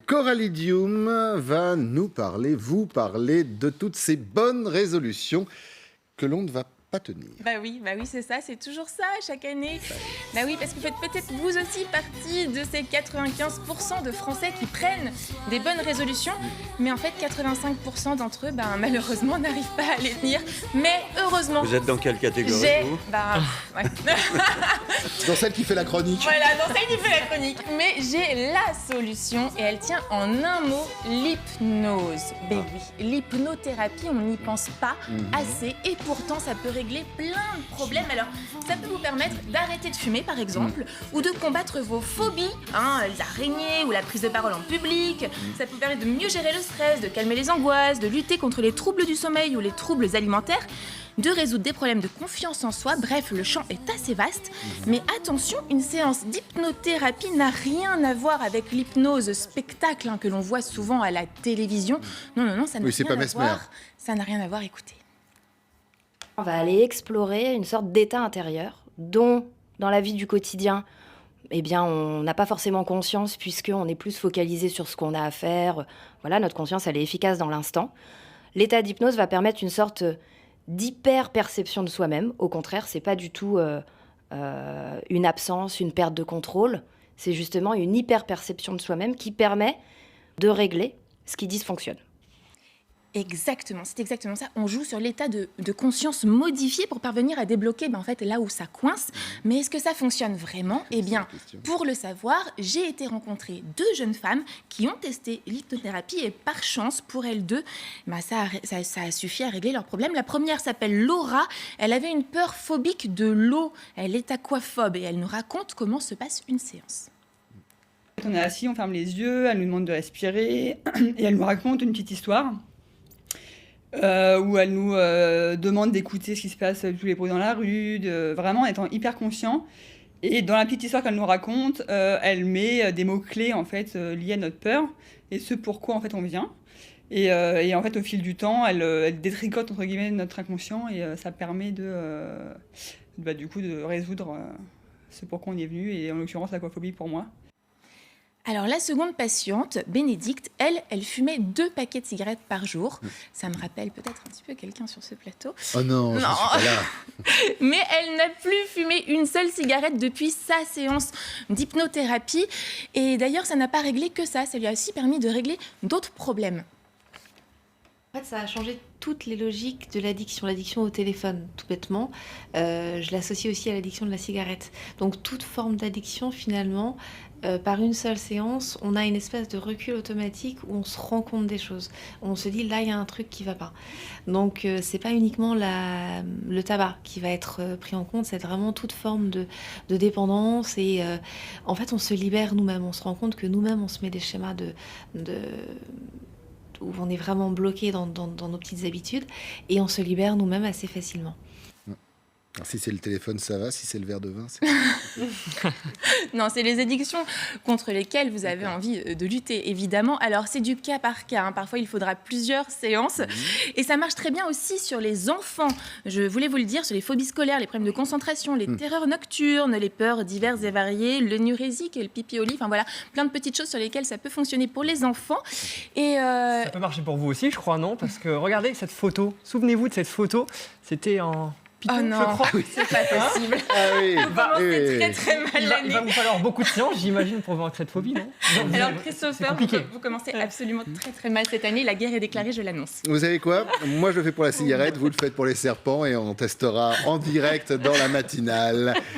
Coralie Dioum va vous parler de toutes ces bonnes résolutions que l'on ne va pas tenir. Bah oui, c'est ça, c'est toujours ça chaque année. Bah oui, parce que vous faites peut-être vous aussi partie de ces 95% de Français qui prennent des bonnes résolutions, mais en fait 85% d'entre eux, malheureusement, n'arrivent pas à les tenir. Mais heureusement. Vous êtes dans quelle catégorie vous ? Ouais. Dans celle qui fait la chronique. Voilà, dans celle qui fait la chronique. Mais j'ai la solution et elle tient en un mot, l'hypnose. Ben oui, l'hypnothérapie, on n'y pense pas assez et pourtant ça peut régler plein de problèmes. Alors, ça peut vous permettre d'arrêter de fumer, par exemple, ou de combattre vos phobies, les araignées ou la prise de parole en public. Ça peut permettre de mieux gérer le stress, de calmer les angoisses, de lutter contre les troubles du sommeil ou les troubles alimentaires, de résoudre des problèmes de confiance en soi. Bref, le champ est assez vaste. Mais attention, une séance d'hypnothérapie n'a rien à voir avec l'hypnose spectacle que l'on voit souvent à la télévision. Non, ça n'a rien à voir. Ça n'a rien à voir, écoutez. On va aller explorer une sorte d'état intérieur dont, dans la vie du quotidien, on n'a pas forcément conscience puisqu'on est plus focalisé sur ce qu'on a à faire. Voilà, notre conscience, elle est efficace dans l'instant. L'état d'hypnose va permettre une sorte d'hyper-perception de soi-même. Au contraire, c'est pas du tout une absence, une perte de contrôle. C'est justement une hyper-perception de soi-même qui permet de régler ce qui dysfonctionne. Exactement, c'est exactement ça. On joue sur l'état de conscience modifié pour parvenir à débloquer là où ça coince. Mais est-ce que ça fonctionne vraiment ? Eh bien, pour le savoir, j'ai été rencontrer 2 jeunes femmes qui ont testé l'hypnothérapie et par chance, pour elles deux, ça a suffi à régler leurs problèmes. La première s'appelle Laura. Elle avait une peur phobique de l'eau. Elle est aquaphobe et elle nous raconte comment se passe une séance. On est assis, on ferme les yeux, elle nous demande de respirer et elle nous raconte une petite histoire. Où elle nous demande d'écouter ce qui se passe, tous les bruits dans la rue, vraiment étant hyper conscient. Et dans la petite histoire qu'elle nous raconte, elle met des mots-clés en fait, liés à notre peur et ce pourquoi en fait, on vient. Et en fait, au fil du temps, elle détricote entre guillemets notre inconscient et ça permet du coup, de résoudre ce pourquoi on est venu, et en l'occurrence l'aquaphobie pour moi. Alors la seconde patiente, Bénédicte, elle fumait 2 paquets de cigarettes par jour. Ça me rappelle peut-être un petit peu quelqu'un sur ce plateau. Oh non, je suis pas là. Mais elle n'a plus fumé une seule cigarette depuis sa séance d'hypnothérapie. Et d'ailleurs, ça n'a pas réglé que ça. Ça lui a aussi permis de régler d'autres problèmes. En fait, ça a changé toutes les logiques de l'addiction au téléphone, tout bêtement. Je l'associe aussi à l'addiction de la cigarette. Donc toute forme d'addiction, finalement, par une seule séance, on a une espèce de recul automatique où on se rend compte des choses. On se dit, là, il y a un truc qui ne va pas. Donc c'est pas uniquement le tabac qui va être pris en compte, c'est vraiment toute forme de dépendance. Et en fait, on se libère nous-mêmes. On se rend compte que nous-mêmes, on se met des schémas où on est vraiment bloqué dans nos petites habitudes, et on se libère nous-mêmes assez facilement. Alors, si c'est le téléphone, ça va. Si c'est le verre de vin, c'est pas... Non, c'est les addictions contre lesquelles vous avez envie de lutter, évidemment. Alors, c'est du cas par cas. Parfois, il faudra plusieurs séances. Et ça marche très bien aussi sur les enfants. Je voulais vous le dire, sur les phobies scolaires, les problèmes de concentration, les terreurs nocturnes, les peurs diverses et variées, l'énurésique et le pipi au lit. Enfin, voilà, plein de petites choses sur lesquelles ça peut fonctionner pour les enfants. Et Ça peut marcher pour vous aussi, je crois, non ? Parce que regardez cette photo. Souvenez-vous de cette photo. C'était en... Python, oh non, je crois. c'est pas possible. Ah oui. Vous commencez très très mal l'année. Il va vous falloir beaucoup de séances, j'imagine, pour vaincre cette phobie, non ? Alors Christopher, vous commencez absolument très très mal cette année. La guerre est déclarée, je l'annonce. Vous savez quoi ? Moi, je le fais pour la cigarette, vous le faites pour les serpents, et on testera en direct dans la matinale.